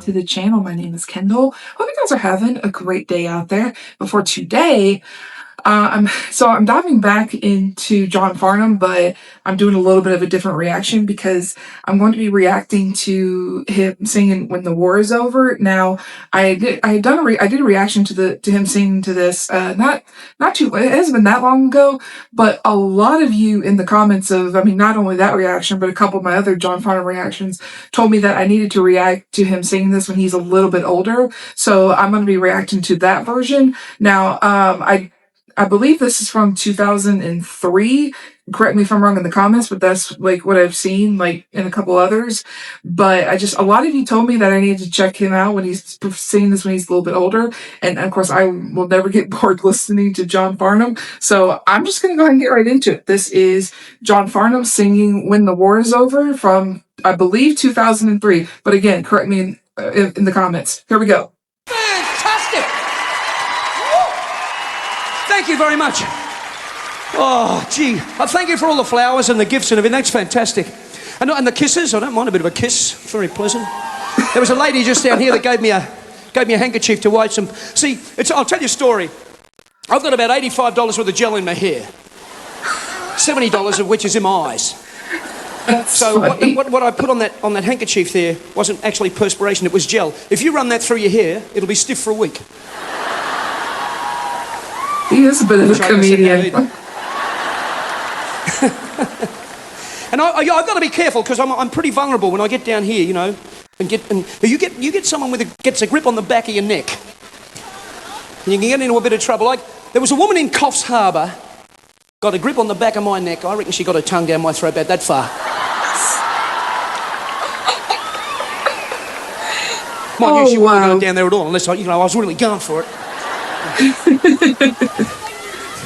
to the channel. My name is Kendall. Hope you guys are having a great day out there. But for today, I'm diving back into John Farnham, but I'm doing a little bit of a different reaction because I'm going to be reacting to him singing "When the War Is Over." Now, I did a reaction to him singing to this not too, it hasn't been that long ago, but a lot of you in the comments of, I mean, not only that reaction, but a couple of my other John Farnham reactions told me that I needed to react to him singing this when he's a little bit older. So I'm going to be reacting to that version. Now, I believe this is from 2003. Correct me if I'm wrong in the comments, but that's like what I've seen, like in a couple others. But a lot of you told me that I needed to check him out when he's singing this when he's a little bit older. And of course, I will never get bored listening to John Farnham. So I'm just going to go ahead and get right into it. This is John Farnham singing "When the War Is Over" from, I believe, 2003. But again, correct me in the comments. Here we go. Fantastic! Thank you very much. Oh, gee. Thank you for all the flowers and the gifts and everything. That's fantastic. And the kisses. I don't mind a bit of a kiss. It's very pleasant. There was a lady just down here that gave me a handkerchief to wipe some. See, I'll tell you a story. I've got about $85 worth of gel in my hair. $70 of which is in my eyes. So what I put on that handkerchief there wasn't actually perspiration, it was gel. If you run that through your hair, it'll be stiff for a week. He is a bit of a comedian. And I've got to be careful because I'm pretty vulnerable when I get down here, you know, and you get someone gets a grip on the back of your neck, and you can get into a bit of trouble. Like there was a woman in Coffs Harbour, got a grip on the back of my neck. I reckon she got her tongue down my throat about that far. Mind you, she wouldn't go down there at all unless I was really going for it.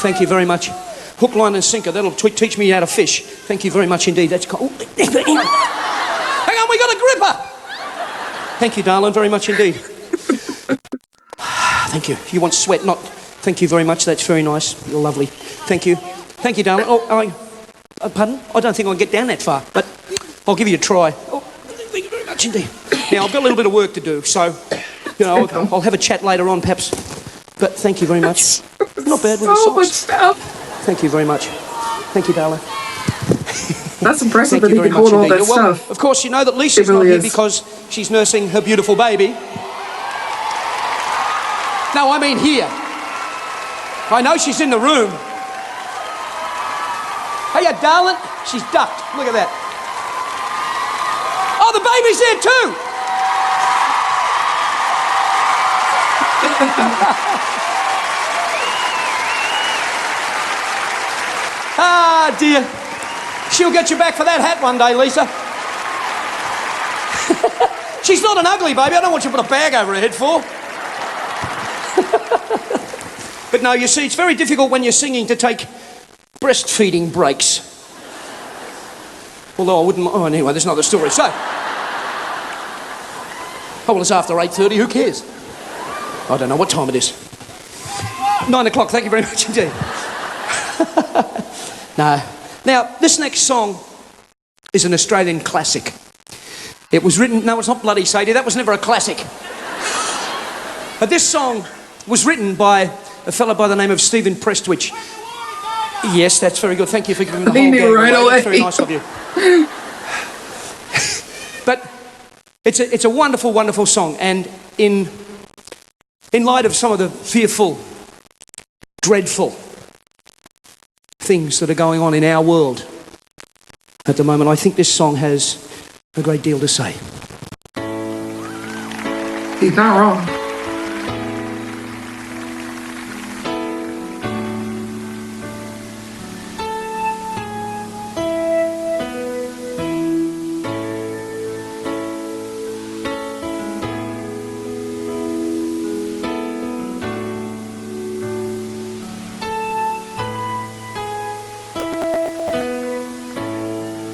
Thank you very much. Hook, line and sinker. That'll teach me how to fish. Thank you very much indeed. That's cool. Hang on, we got a gripper. Thank you, darling, very much indeed. Thank you. You want sweat, not... Thank you very much. That's very nice. You're lovely. Thank you. Thank you, darling. Pardon? I don't think I can get down that far, but I'll give you a try. Oh, thank you very much indeed. Now, I've got a little bit of work to do, so, you know, I'll have a chat later on, perhaps. But thank you very much. Not bad with the so much socks. stuff. Thank you very much. Thank you, darling. That's impressive that he can hold all that stuff. Of course, you know that Lisa's not here because she's nursing her beautiful baby. No, I mean here. I know she's in the room. Hey, darling. She's ducked. Look at that. Oh, the baby's there too. Ah, dear. She'll get you back for that hat one day, Lisa. She's not an ugly baby. I don't want you to put a bag over her head for. But no, you see, it's very difficult when you're singing to take breastfeeding breaks. Although I wouldn't... Oh, anyway, there's another story. So... Oh, well, it's after 8:30. Who cares? I don't know what time it is. 9 o'clock. Thank you very much indeed. No. Now, this next song is an Australian classic. It was written... No, it's not bloody Sadie. That was never a classic. But this song was written by a fellow by the name of Stephen Prestwich. Yes, that's very good. Thank you for giving the whole game right away. That's very nice of you. But it's a wonderful, wonderful song. And in light of some of the fearful, dreadful things that are going on in our world at the moment, I think this song has a great deal to say. He's not wrong.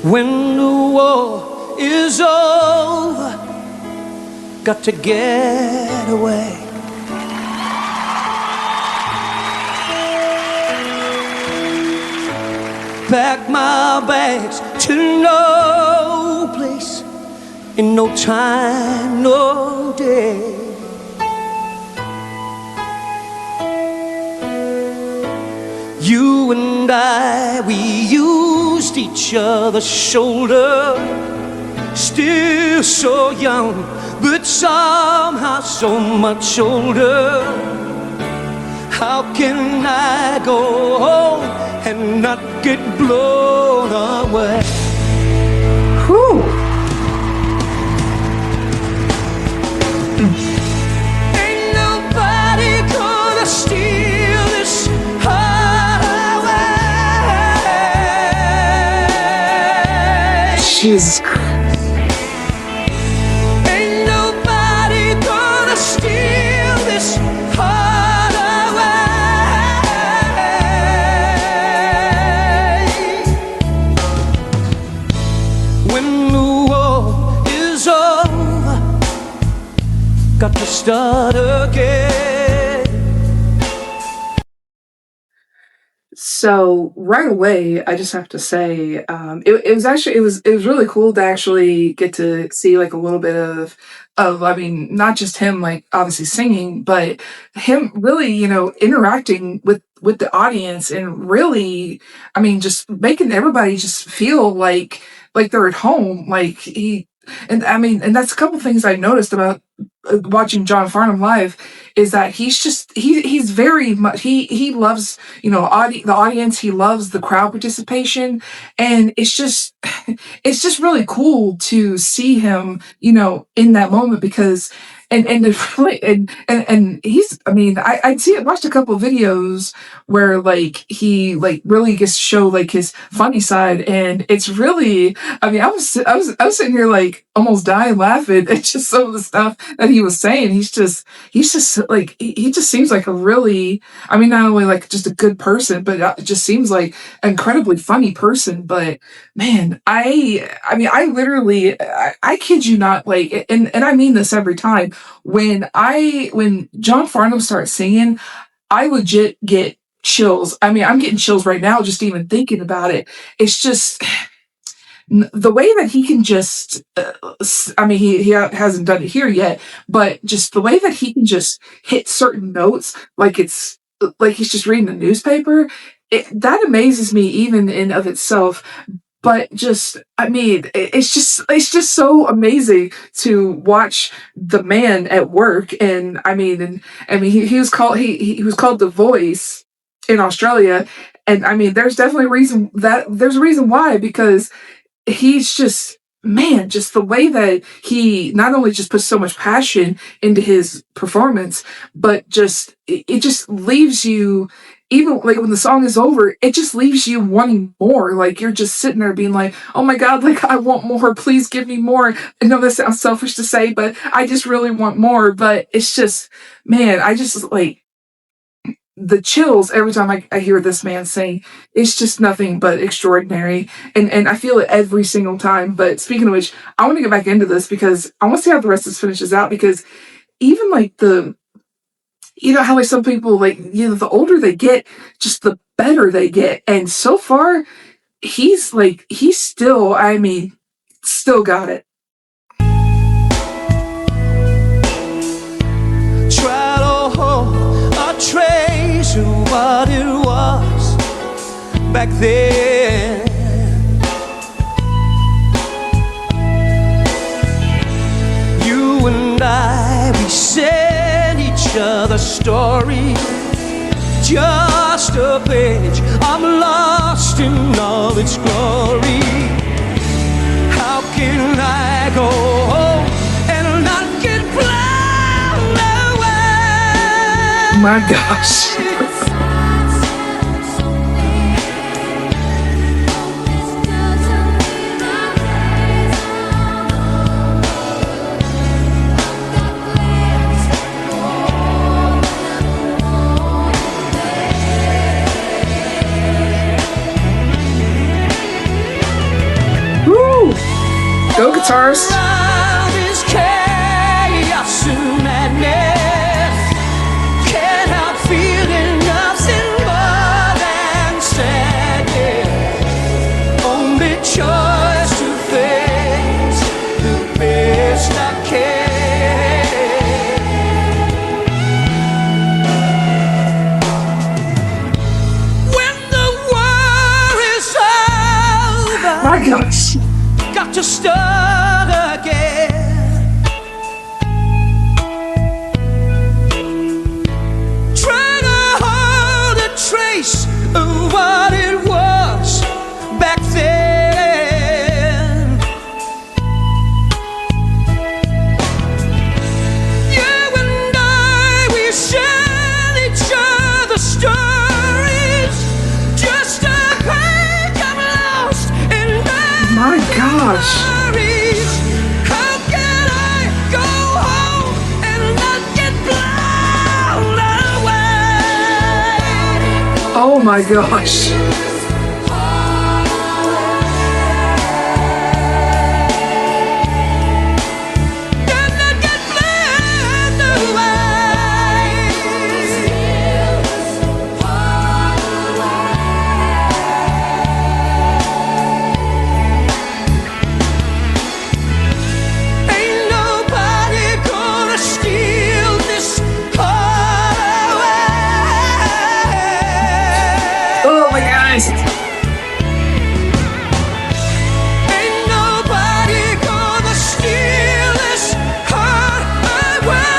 When the war is over, got to get away. Pack my bags to no place in no time, no day. You and I, we used each other's shoulder, still so young, but somehow so much older. How can I go home and not get blown away? Whew. Ain't nobody gonna steal this heart away. Jesus Christ. Ain't nobody gonna steal this heart away. When the war is over, got to start again. So right away, I just have to say, it was actually it was really cool to actually get to see like a little bit of I mean not just him like obviously singing, but him really interacting with the audience and really I mean just making everybody just feel like they're at home like he and I mean and that's a couple things I noticed about watching John Farnham live is that he's very much he loves the audience, he loves the crowd participation, and it's just really cool to see him in that moment because and it's really and he's I mean I watched a couple of videos where like he like really gets to show like his funny side, and it's really I mean I was sitting here like almost dying laughing at just some of the stuff that he was saying. He's just like he just seems like a really I mean not only like just a good person, but it just seems like an incredibly funny person. But man, I mean I literally I kid you not, like and I mean this every time when John Farnham starts singing, I legit get chills. I mean, I'm getting chills right now just even thinking about it. It's just the way that he can just I mean he hasn't done it here yet, but just the way that he can just hit certain notes like it's like he's just reading the newspaper, that amazes me even in of itself. But just I mean it's just so amazing to watch the man at work. And he was called he was called The Voice in Australia, and I mean there's a reason why, because he's just man, just the way that he not only just puts so much passion into his performance, but just it just leaves you, even like when the song is over, it just leaves you wanting more. Like you're just sitting there being like, oh my god, like I want more, please give me more. I know that sounds selfish to say, but I just really want more. But it's just man, I just like the chills every time I hear this man sing. It's just nothing but extraordinary, and I feel it every single time. But speaking of which, I want to get back into this because I want to see how the rest of this finishes out, because even like the how like some people like the older they get, just the better they get, and so far he's still I mean still got it. Try to hold a trace of what it was back then. You and I, we sent each other stories, just a page I'm lost in all its glory. How can I go home and not get blown away? My gosh. Woo! Go guitars. Around is chaos and madness. Can't help feeling nothing more than sadness. Only choice to face the pain. my gosh. Got to start again. Try to hold a trace of what it was back then. You and I, we share each other's stories. Just a page I'm lost in My gosh. memories. How can I go home and not get blown away? Oh my gosh. And not get blown away. Ain't nobody gonna steal this heart away. Oh my gosh. Ain't nobody gonna steal this heart away.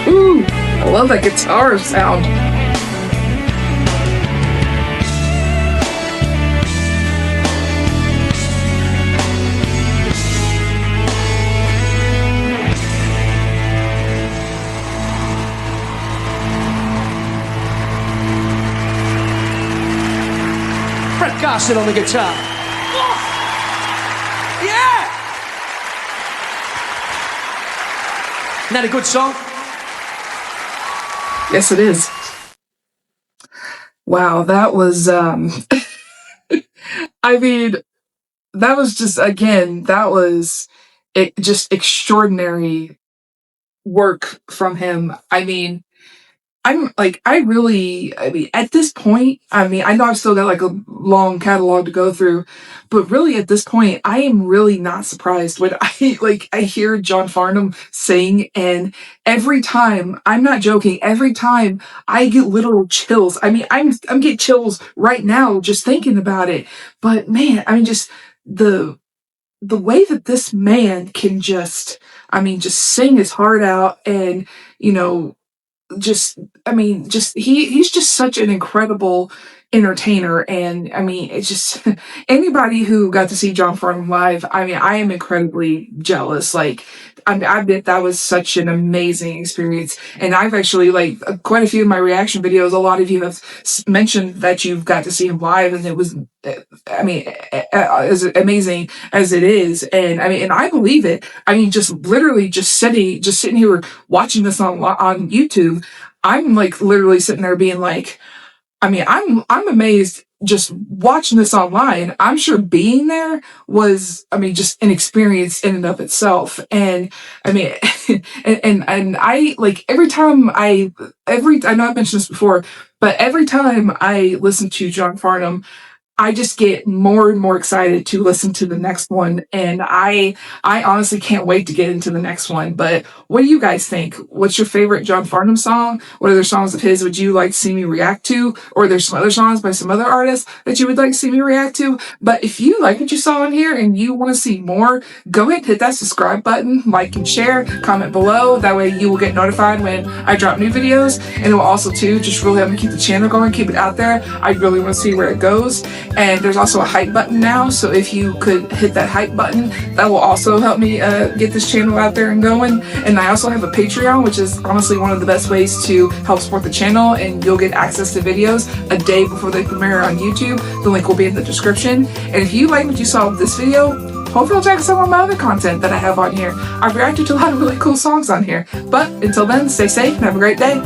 Ooh, I love that guitar sound. Brett Garson on the guitar. Yeah! Isn't that a good song? Yes, it is. Wow, that was I mean, that was just again, that was just extraordinary work from him. I mean, I mean, at this point, I mean, I know I've still got like a long catalog to go through, but really at this point, I am really not surprised when I hear John Farnham sing, and every time, I'm not joking, every time I get literal chills. I mean, I'm getting chills right now just thinking about it. But man, I mean, just the way that this man can just, I mean, just sing his heart out and, you know, just I mean just he's just such an incredible entertainer, and I mean it's just anybody who got to see John Farnham live, I mean I am incredibly jealous. Like I bet that was such an amazing experience, and I've actually like quite a few of my reaction videos, a lot of you have mentioned that you've got to see him live, and it was I mean as amazing as it is, and I mean and I believe it. I mean just literally just sitting here watching this on YouTube, I'm like literally sitting there being like, I mean, I'm amazed just watching this online. I'm sure being there was, I mean, just an experience in and of itself. And I mean, and I like I know I've mentioned this before, but every time I listen to John Farnham, I just get more and more excited to listen to the next one, and I honestly can't wait to get into the next one. But what do you guys think? What's your favorite John Farnham song? What other songs of his would you like to see me react to? Or there's some other songs by some other artists that you would like to see me react to? But if you like what you saw in here and you want to see more, go ahead and hit that subscribe button, like and share, comment below. That way you will get notified when I drop new videos, and it will also too just really help me keep the channel going, keep it out there. I really want to see where it goes. And there's also a hype button now, so if you could hit that hype button, that will also help me get this channel out there and going. And I also have a Patreon, which is honestly one of the best ways to help support the channel, and you'll get access to videos a day before they premiere on YouTube. The link will be in the description. And if you like what you saw with this video, hopefully you'll check out some of my other content that I have on here. I've reacted to a lot of really cool songs on here. But until then, stay safe and have a great day.